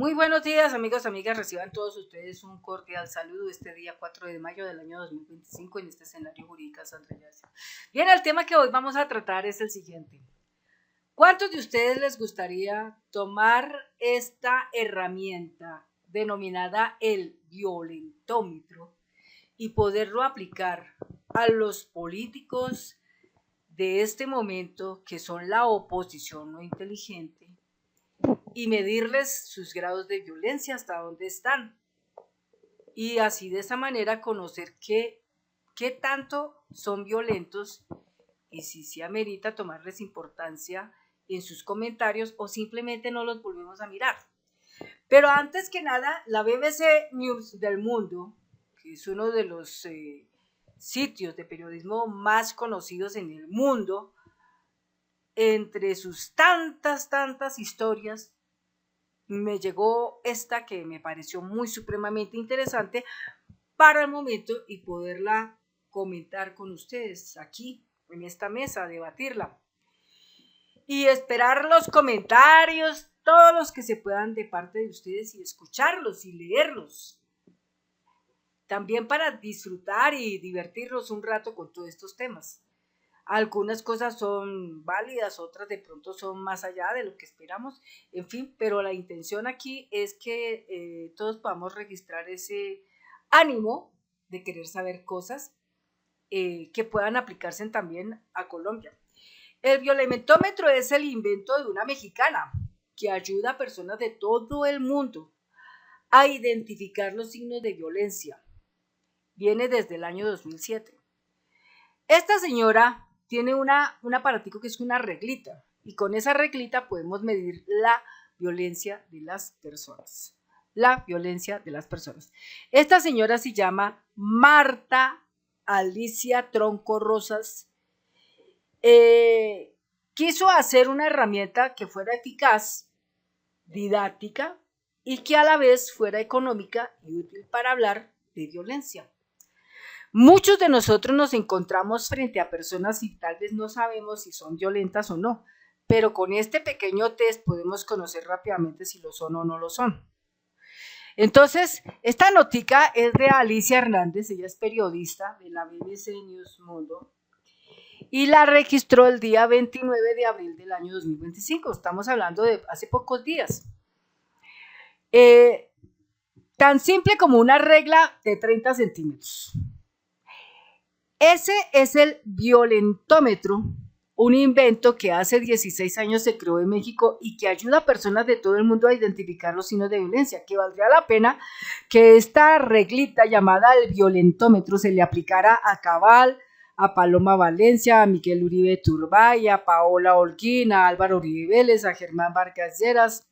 Muy buenos días, amigos, amigas. Reciban todos ustedes un cordial saludo este día 4 de mayo del año 2025 en este escenario jurídico Sandra Yacia. Bien, el tema que hoy vamos a tratar es el siguiente. ¿Cuántos de ustedes les gustaría tomar esta herramienta denominada el violentómetro y poderlo aplicar a los políticos de este momento, que son la oposición no inteligente, y medirles sus grados de violencia, hasta dónde están? Y así de esa manera conocer qué tanto son violentos y si se amerita tomarles importancia en sus comentarios o simplemente no los volvemos a mirar. Pero antes que nada, la BBC News del mundo, que es uno de los sitios de periodismo más conocidos en el mundo, entre sus tantas historias, me llegó esta que me pareció muy supremamente interesante para el momento y poderla comentar con ustedes aquí en esta mesa, debatirla y esperar los comentarios, todos los que se puedan de parte de ustedes y escucharlos y leerlos. También para disfrutar y divertirnos un rato con todos estos temas. Algunas cosas son válidas, otras de pronto son más allá de lo que esperamos, en fin, pero la intención aquí es que todos podamos registrar ese ánimo de querer saber cosas que puedan aplicarse también a Colombia. El violentómetro es el invento de una mexicana que ayuda a personas de todo el mundo a identificar los signos de violencia. Viene desde el año 2007. Esta señora tiene un aparatico que es una reglita, y con esa reglita podemos medir la violencia de las personas. La violencia de las personas. Esta señora se llama Marta Alicia Tronco Rosas. Quiso hacer una herramienta que fuera eficaz, didáctica y que a la vez fuera económica y útil para hablar de violencia. Muchos de nosotros nos encontramos frente a personas y tal vez no sabemos si son violentas o no, pero con este pequeño test podemos conocer rápidamente si lo son o no lo son. Entonces, esta notica es de Alicia Hernández, ella es periodista de la BBC News Mundo y la registró el día 29 de abril del año 2025, estamos hablando de hace pocos días. Tan simple como una regla de 30 centímetros. Ese es el violentómetro, un invento que hace 16 años se creó en México y que ayuda a personas de todo el mundo a identificar los signos de violencia, que valdría la pena que esta reglita llamada el violentómetro se le aplicara a Cabal, a Paloma Valencia, a Miguel Uribe Turbay, a Paola Holguín, a Álvaro Uribe Vélez, a Germán Vargas Lleras,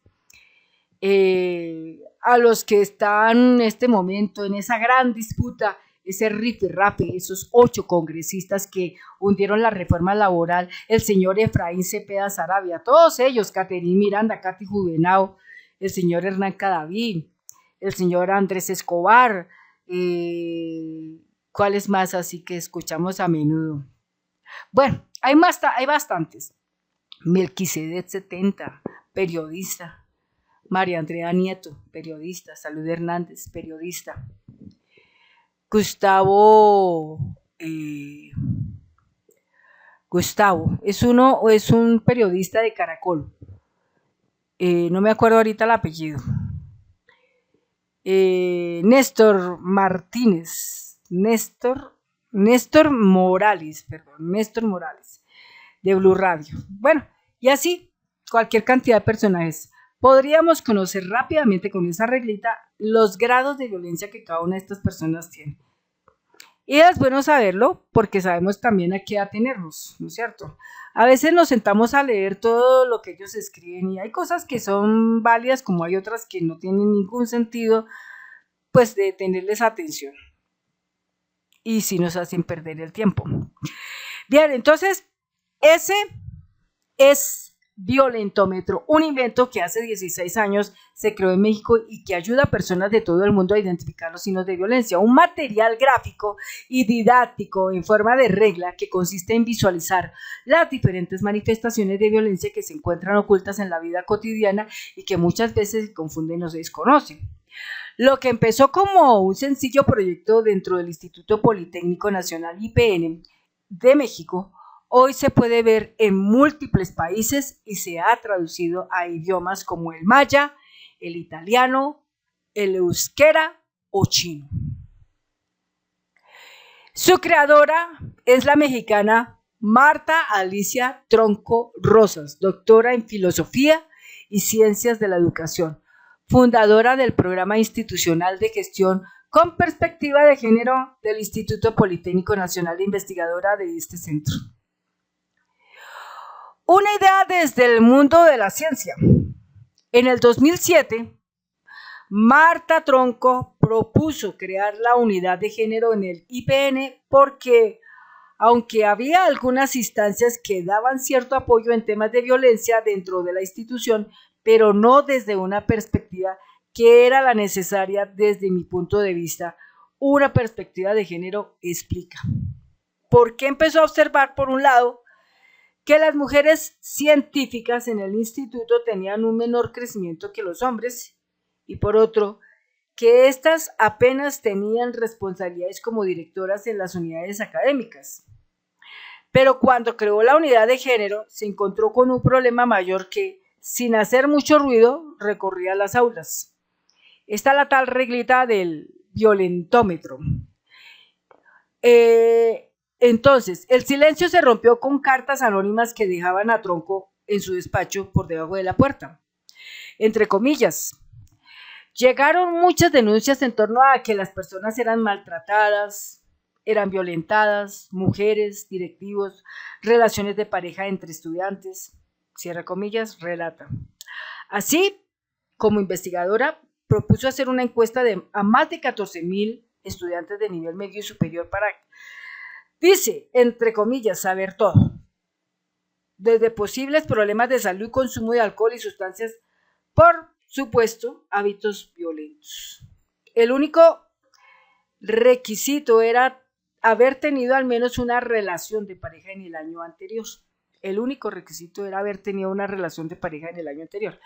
a los que están en este momento en esa gran disputa, ese rifirrafe, esos 8 congresistas que hundieron la reforma laboral, el señor Efraín Cepeda Sarabia, todos ellos, Caterine Miranda, Katy Juvenao, el señor Hernán Cadavid, el señor Andrés Escobar, ¿cuáles más así que escuchamos a menudo? Bueno, hay bastantes. Melquisedec 70, periodista. María Andrea Nieto, periodista. Salud Hernández, periodista. Gustavo es un periodista de Caracol, no me acuerdo ahorita el apellido. Néstor Morales, de Blue Radio. Bueno, y así cualquier cantidad de personajes. Podríamos conocer rápidamente con esa reglita los grados de violencia que cada una de estas personas tiene. Y es bueno saberlo porque sabemos también a qué atenernos, ¿no es cierto? A veces nos sentamos a leer todo lo que ellos escriben y hay cosas que son válidas como hay otras que no tienen ningún sentido, pues de tenerles atención. Y sí nos hacen perder el tiempo. Bien, entonces ese es Violentómetro, un invento que hace 16 años se creó en México y que ayuda a personas de todo el mundo a identificar los signos de violencia. Un material gráfico y didáctico en forma de regla que consiste en visualizar las diferentes manifestaciones de violencia que se encuentran ocultas en la vida cotidiana y que muchas veces se confunden o se desconocen. Lo que empezó como un sencillo proyecto dentro del Instituto Politécnico Nacional IPN de México, hoy se puede ver en múltiples países y se ha traducido a idiomas como el maya, el italiano, el euskera o chino. Su creadora es la mexicana Marta Alicia Tronco Rosas, doctora en Filosofía y Ciencias de la Educación, fundadora del Programa Institucional de Gestión con Perspectiva de Género del Instituto Politécnico Nacional e investigadora de este centro. Una idea desde el mundo de la ciencia. En el 2007, Marta Tronco propuso crear la unidad de género en el IPN porque, aunque había algunas instancias que daban cierto apoyo en temas de violencia dentro de la institución, pero no desde una perspectiva que era la necesaria desde mi punto de vista, una perspectiva de género explica. ¿Por qué empezó a observar, por un lado, que las mujeres científicas en el instituto tenían un menor crecimiento que los hombres y por otro, que éstas apenas tenían responsabilidades como directoras en las unidades académicas? Pero cuando creó la unidad de género, se encontró con un problema mayor que, sin hacer mucho ruido, recorría las aulas. Está la tal reglita del violentómetro. Entonces, el silencio se rompió con cartas anónimas que dejaban a Tronco en su despacho por debajo de la puerta. Entre comillas, llegaron muchas denuncias en torno a que las personas eran maltratadas, eran violentadas, mujeres, directivos, relaciones de pareja entre estudiantes, cierra comillas, relata. Así, como investigadora, propuso hacer una encuesta a más de 14,000 estudiantes de nivel medio y superior para, dice, entre comillas, saber todo, desde posibles problemas de salud, consumo de alcohol y sustancias, por supuesto, hábitos violentos. El único requisito era haber tenido al menos una relación de pareja en el año anterior. El único requisito era haber tenido una relación de pareja en el año anterior.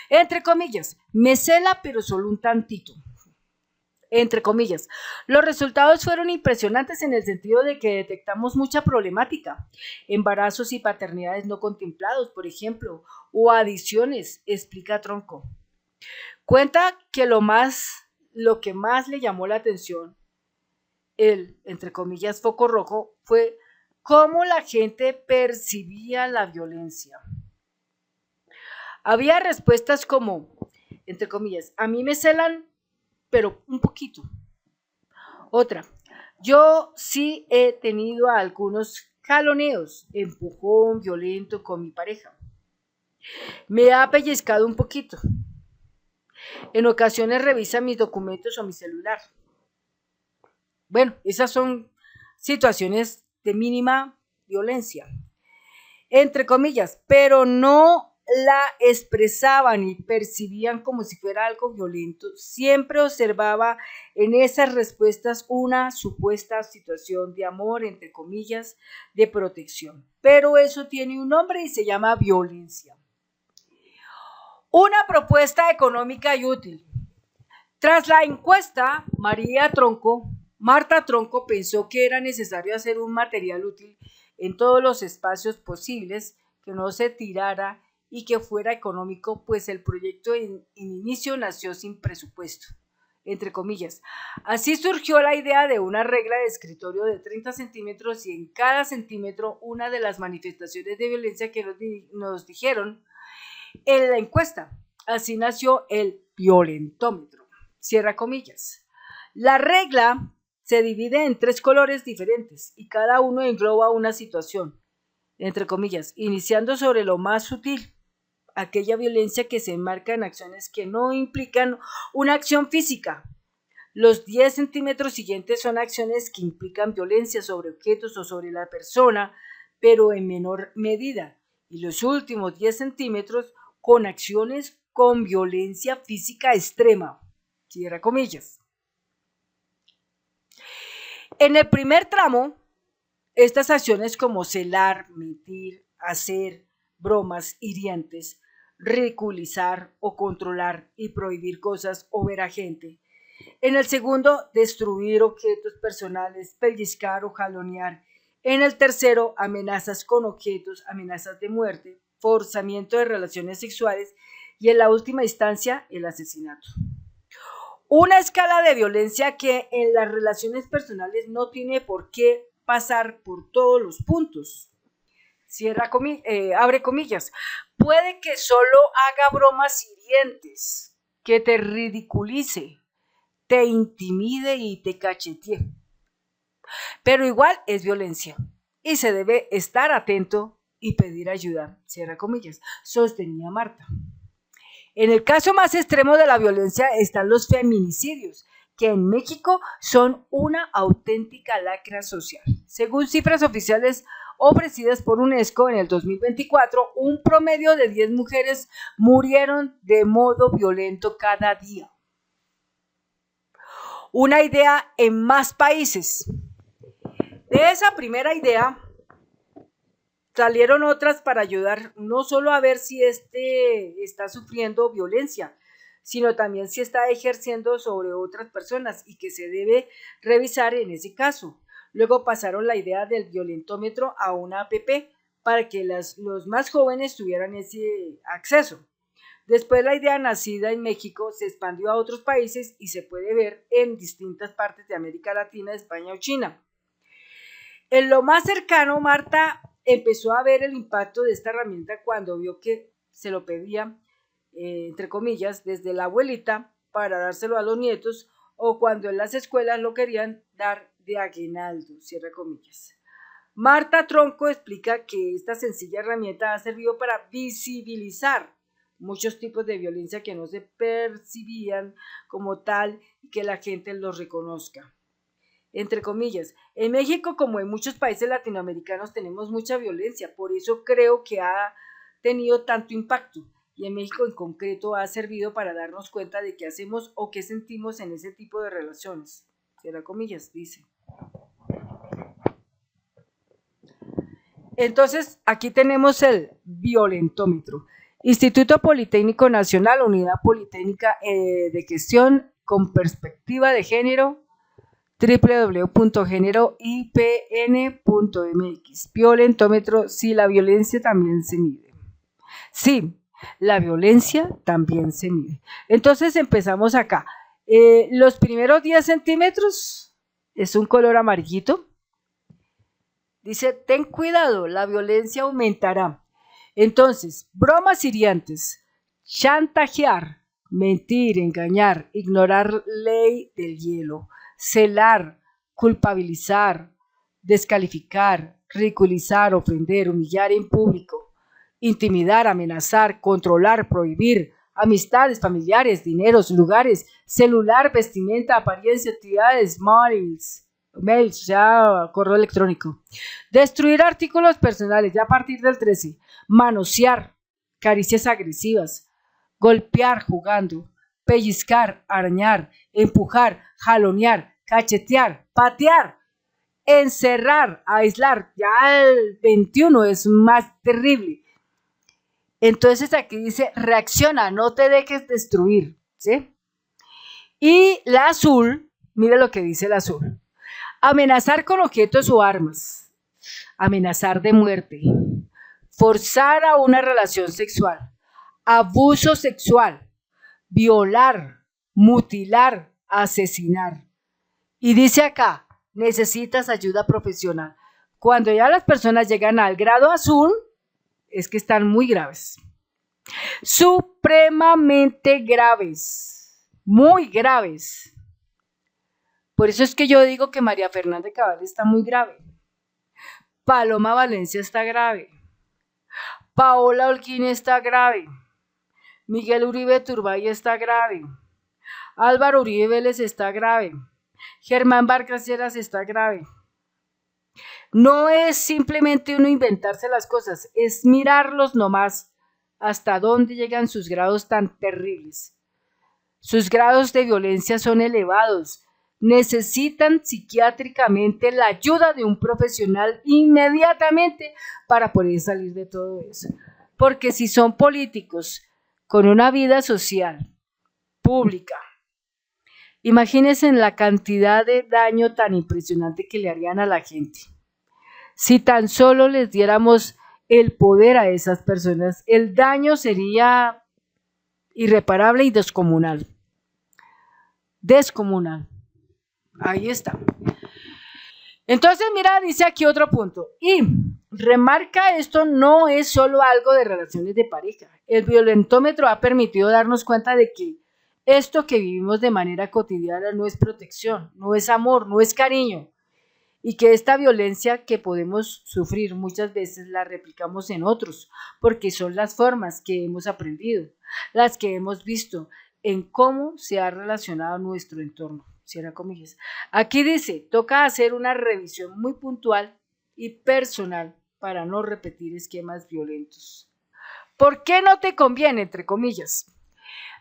Entre comillas, me cela, pero solo un tantito. Entre comillas, los resultados fueron impresionantes en el sentido de que detectamos mucha problemática, embarazos y paternidades no contemplados, por ejemplo, o adiciones, explica Tronco. Cuenta que lo que más le llamó la atención, el, entre comillas, foco rojo, fue cómo la gente percibía la violencia. Había respuestas como, entre comillas, a mí me celan, pero un poquito. Otra, yo sí he tenido algunos jaloneos, empujón violento con mi pareja. Me ha pellizcado un poquito. En ocasiones revisa mis documentos o mi celular. Bueno, esas son situaciones de mínima violencia, entre comillas, pero no la expresaban y percibían como si fuera algo violento. Siempre observaba en esas respuestas una supuesta situación de amor, entre comillas, de protección. Pero eso tiene un nombre y se llama violencia. Una propuesta económica y útil. Tras la encuesta, Marta Tronco pensó que era necesario hacer un material útil en todos los espacios posibles, que no se tirara y que fuera económico, pues el proyecto en inicio nació sin presupuesto, entre comillas. Así surgió la idea de una regla de escritorio de 30 centímetros y en cada centímetro una de las manifestaciones de violencia que nos dijeron en la encuesta. Así nació el violentómetro, cierra comillas. La regla se divide en 3 colores diferentes y cada uno engloba una situación, entre comillas, iniciando sobre lo más sutil, aquella violencia que se enmarca en acciones que no implican una acción física. Los 10 centímetros siguientes son acciones que implican violencia sobre objetos o sobre la persona, pero en menor medida. y los últimos 10 centímetros con acciones con violencia física extrema. Cierra comillas. En el primer tramo, estas acciones como celar, mentir, hacer bromas hirientes, ridiculizar o controlar y prohibir cosas o ver a gente. En el segundo, destruir objetos personales, pellizcar o jalonear. En el tercero, amenazas con objetos, amenazas de muerte, forzamiento de relaciones sexuales y en la última instancia, el asesinato. Una escala de violencia que en las relaciones personales no tiene por qué pasar por todos los puntos. Abre comillas. Puede que solo haga bromas hirientes, que te ridiculice, te intimide y te cachetee. Pero igual es violencia y se debe estar atento y pedir ayuda. Cierra comillas. Sostenía Marta. En el caso más extremo de la violencia están los feminicidios, que en México son una auténtica lacra social. Según cifras oficiales ofrecidas por UNESCO en el 2024, un promedio de 10 mujeres murieron de modo violento cada día. Una idea en más países. De esa primera idea salieron otras para ayudar no solo a ver si está sufriendo violencia, sino también si está ejerciendo sobre otras personas y que se debe revisar en ese caso. Luego pasaron la idea del violentómetro a una app para que los más jóvenes tuvieran ese acceso. Después la idea nacida en México se expandió a otros países y se puede ver en distintas partes de América Latina, España o China. En lo más cercano, Marta empezó a ver el impacto de esta herramienta cuando vio que se lo pedía, entre comillas, desde la abuelita para dárselo a los nietos o cuando en las escuelas lo querían dar de aguinaldo, cierra comillas. Marta Tronco explica que esta sencilla herramienta ha servido para visibilizar muchos tipos de violencia que no se percibían como tal y que la gente los reconozca. Entre comillas, en México como en muchos países latinoamericanos tenemos mucha violencia, por eso creo que ha tenido tanto impacto y en México en concreto ha servido para darnos cuenta de qué hacemos o qué sentimos en ese tipo de relaciones. Cierra comillas, dice. Entonces, aquí tenemos el violentómetro. Instituto Politécnico Nacional, Unidad Politécnica de Gestión con Perspectiva de Género, www.generoipn.mx. Violentómetro, sí, la violencia también se mide. Sí, la violencia también se mide. Entonces empezamos acá. Los primeros 10 centímetros es un color amarillito. Dice, ten cuidado, la violencia aumentará. Entonces, bromas hirientes, chantajear, mentir, engañar, ignorar ley del hielo, celar, culpabilizar, descalificar, ridiculizar, ofender, humillar en público, intimidar, amenazar, controlar, prohibir, amistades, familiares, dineros, lugares, celular, vestimenta, apariencia, actividades, mails, ya correo electrónico, destruir artículos personales, ya a partir del 13, manosear, caricias agresivas, golpear jugando, pellizcar, arañar, empujar, jalonear, cachetear, patear, encerrar, aislar, ya el 21 es más terrible. Entonces aquí dice, reacciona, no te dejes destruir, ¿sí? Y la azul, mire lo que dice la azul. Amenazar con objetos o armas, amenazar de muerte, forzar a una relación sexual, abuso sexual, violar, mutilar, asesinar. Y dice acá, necesitas ayuda profesional. Cuando ya las personas llegan al grado azul, es que están muy graves. Supremamente graves, muy graves. Por eso es que yo digo que María Fernanda Cabal está muy grave. Paloma Valencia está grave. Paola Holguín está grave. Miguel Uribe Turbay está grave. Álvaro Uribe Vélez está grave. Germán Vargas Lleras está grave. No es simplemente uno inventarse las cosas, es mirarlos nomás hasta dónde llegan sus grados tan terribles. Sus grados de violencia son elevados. Necesitan psiquiátricamente la ayuda de un profesional inmediatamente para poder salir de todo eso. Porque si son políticos con una vida social pública, imagínense la cantidad de daño tan impresionante que le harían a la gente. Si tan solo les diéramos el poder a esas personas, el daño sería irreparable y descomunal. Descomunal. Ahí está. Entonces, mira, dice aquí otro punto. Y remarca, esto no es solo algo de relaciones de pareja. El violentómetro ha permitido darnos cuenta de que esto que vivimos de manera cotidiana no es protección, no es amor, no es cariño. Y que esta violencia que podemos sufrir muchas veces la replicamos en otros, porque son las formas que hemos aprendido, las que hemos visto en cómo se ha relacionado nuestro entorno. Cierra comillas. Aquí dice, toca hacer una revisión muy puntual y personal para no repetir esquemas violentos. ¿Por qué no te conviene, entre comillas?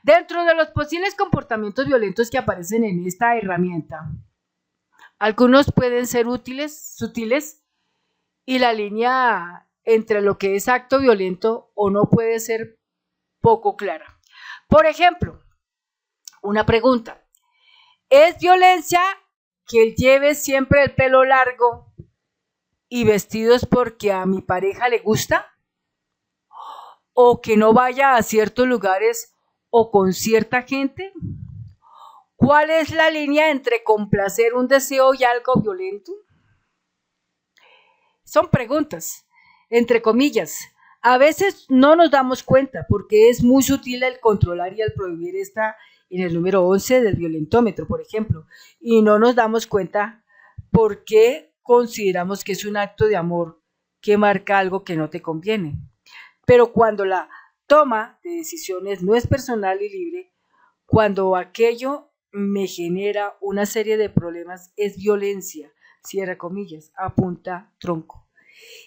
Dentro de los posibles comportamientos violentos que aparecen en esta herramienta, algunos pueden ser útiles, sutiles, y la línea entre lo que es acto violento o no puede ser poco clara. Por ejemplo, una pregunta. ¿Es violencia que lleve siempre el pelo largo y vestidos porque a mi pareja le gusta? ¿O que no vaya a ciertos lugares o con cierta gente? ¿Cuál es la línea entre complacer un deseo y algo violento? Son preguntas, entre comillas. A veces no nos damos cuenta porque es muy sutil el controlar y el prohibir esta en el número 11 del violentómetro, por ejemplo, y no nos damos cuenta porque consideramos que es un acto de amor que marca algo que no te conviene. Pero cuando la toma de decisiones no es personal y libre, cuando aquello me genera una serie de problemas, es violencia, cierra comillas, apunta Tronco.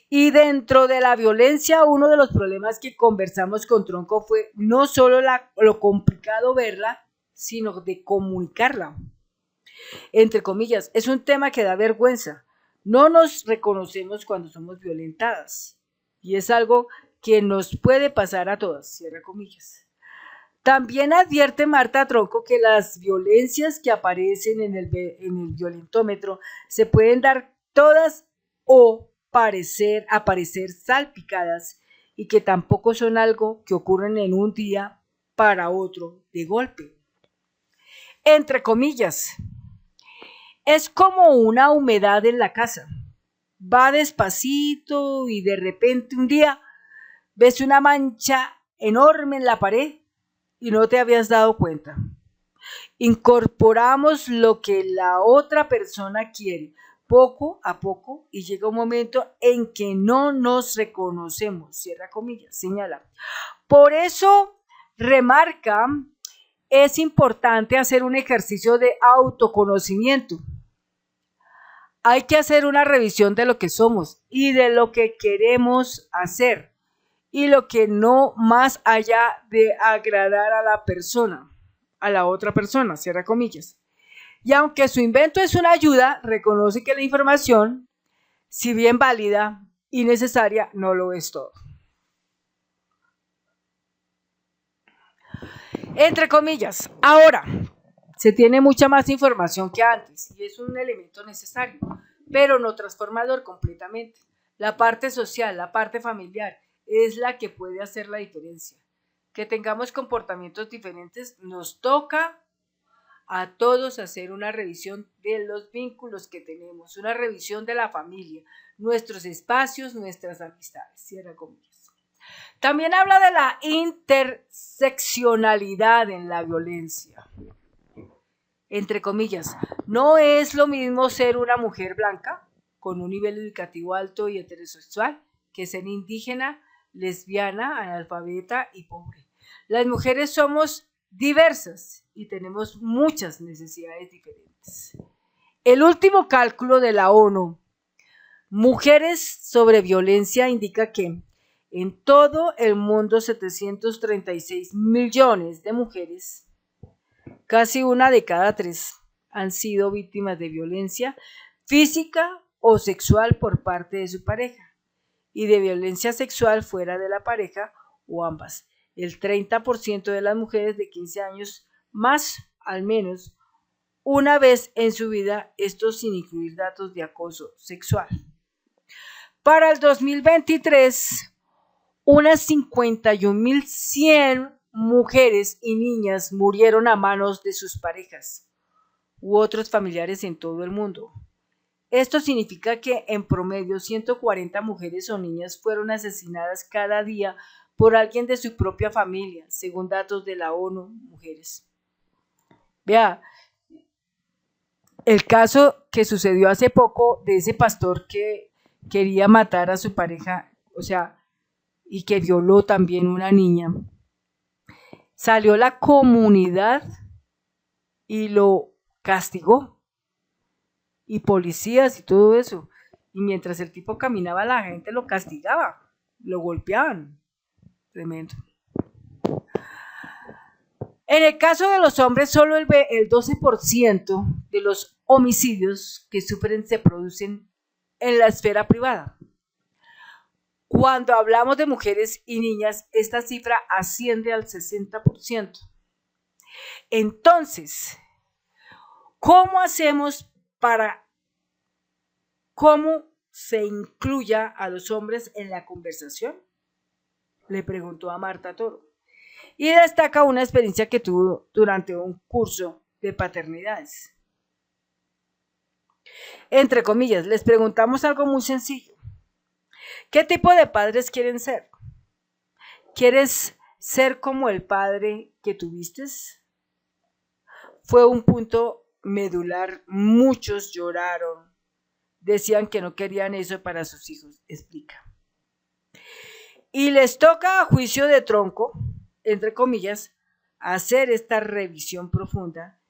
Y dentro de la violencia, uno de los problemas que conversamos con Tronco fue no solo lo complicado verla, sino de comunicarla. Entre comillas, es un tema que da vergüenza. No nos reconocemos cuando somos violentadas. Y es algo que nos puede pasar a todas, cierra comillas. También advierte Marta Tronco que las violencias que aparecen en el violentómetro se pueden dar todas o aparecer salpicadas y que tampoco son algo que ocurren en un día para otro de golpe. Entre comillas, es como una humedad en la casa. Va despacito y de repente un día ves una mancha enorme en la pared y no te habías dado cuenta. Incorporamos lo que la otra persona quiere poco a poco y llega un momento en que no nos reconocemos, cierra comillas, señala. Por eso remarca, es importante hacer un ejercicio de autoconocimiento. Hay que hacer una revisión de lo que somos y de lo que queremos hacer y lo que no, más allá de agradar a la persona, a la otra persona, cierra comillas. Y aunque su invento es una ayuda, reconoce que la información, si bien válida y necesaria, no lo es todo. Entre comillas, ahora se tiene mucha más información que antes y es un elemento necesario, pero no transformador completamente. La parte social, la parte familiar, es la que puede hacer la diferencia. Que tengamos comportamientos diferentes nos toca a todos hacer una revisión de los vínculos que tenemos, una revisión de la familia, nuestros espacios, nuestras amistades. Cierra comillas. También habla de la interseccionalidad en la violencia. Entre comillas, no es lo mismo ser una mujer blanca con un nivel educativo alto y heterosexual que ser indígena, lesbiana, analfabeta y pobre. Las mujeres somos diversas y tenemos muchas necesidades diferentes. El último cálculo de la ONU Mujeres sobre violencia indica que en todo el mundo 736 millones de mujeres, casi una de cada tres, han sido víctimas de violencia física o sexual por parte de su pareja y de violencia sexual fuera de la pareja o ambas. El 30% de las mujeres de 15 años más, al menos una vez en su vida, esto sin incluir datos de acoso sexual. Para el 2023, unas 51.100 mujeres y niñas murieron a manos de sus parejas u otros familiares en todo el mundo. Esto significa que en promedio 140 mujeres o niñas fueron asesinadas cada día por alguien de su propia familia, según datos de la ONU Mujeres. Vea, el caso que sucedió hace poco de ese pastor que quería matar a su pareja, o sea, y que violó también una niña. Salió la comunidad y lo castigó, y policías y todo eso. Y mientras el tipo caminaba, la gente lo castigaba, lo golpeaban. Tremendo. En el caso de los hombres, solo el 12% de los homicidios que sufren se producen en la esfera privada. Cuando hablamos de mujeres y niñas, esta cifra asciende al 60%. Entonces, ¿cómo hacemos para cómo se incluya a los hombres en la conversación? Le preguntó a Marta Toro. Y destaca una experiencia que tuvo durante un curso de paternidades. Entre comillas, les preguntamos algo muy sencillo. ¿Qué tipo de padres quieren ser? ¿Quieres ser como el padre que tuviste? Fue un punto medular. Muchos lloraron. Decían que no querían eso para sus hijos, explica. Y les toca a juicio de tronco, entre comillas, hacer esta revisión profunda,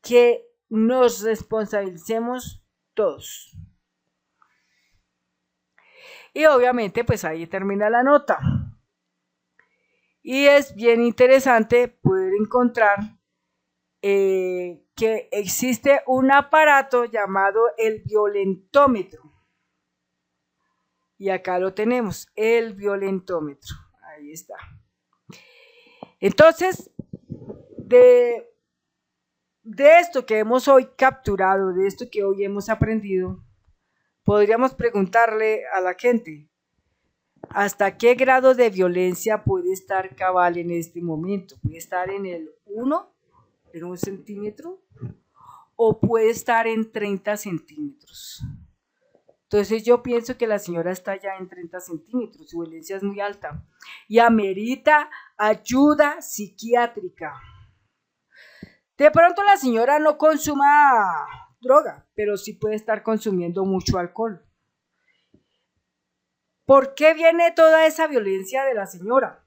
que nos responsabilicemos todos. Y obviamente pues ahí termina la nota. Y es bien interesante poder encontrar que existe un aparato llamado el violentómetro. Y acá lo tenemos, el violentómetro. Ahí está. Entonces, de esto que hemos hoy capturado, de esto que hoy hemos aprendido, podríamos preguntarle a la gente, ¿hasta qué grado de violencia puede estar cabal en este momento? ¿Puede estar en el 1, en 1 centímetro? ¿O puede estar en 30 centímetros? Entonces yo pienso que la señora está ya en 30 centímetros, su violencia es muy alta y amerita ayuda psiquiátrica. De pronto la señora no consuma droga, pero sí puede estar consumiendo mucho alcohol. ¿Por qué viene toda esa violencia de la señora?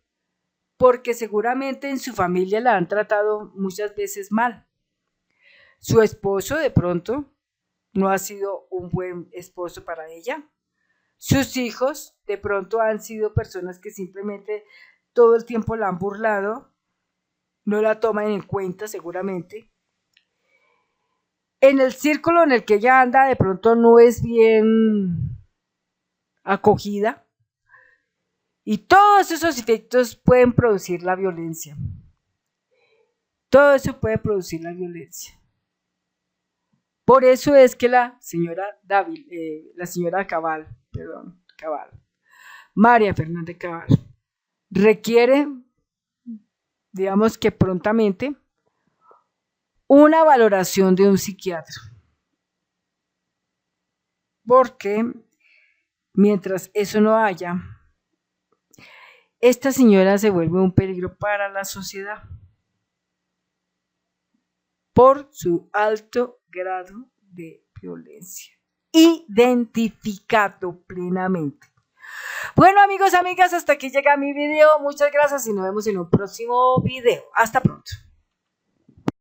Porque seguramente en su familia la han tratado muchas veces mal. Su esposo de pronto no ha sido un buen esposo para ella. Sus hijos de pronto han sido personas que simplemente todo el tiempo la han burlado, no la toman en cuenta seguramente. En el círculo en el que ella anda de pronto no es bien acogida. Y todos esos efectos pueden producir la violencia. Todo eso puede producir la violencia. Por eso es que la señora Cabal, María Fernández Cabal, requiere, digamos que prontamente, una valoración de un psiquiatra. Porque mientras eso no haya, esta señora se vuelve un peligro para la sociedad por su alto grado de violencia, identificado plenamente. Bueno, amigos, amigas, hasta aquí llega mi video. Muchas gracias y nos vemos en un próximo video. Hasta pronto.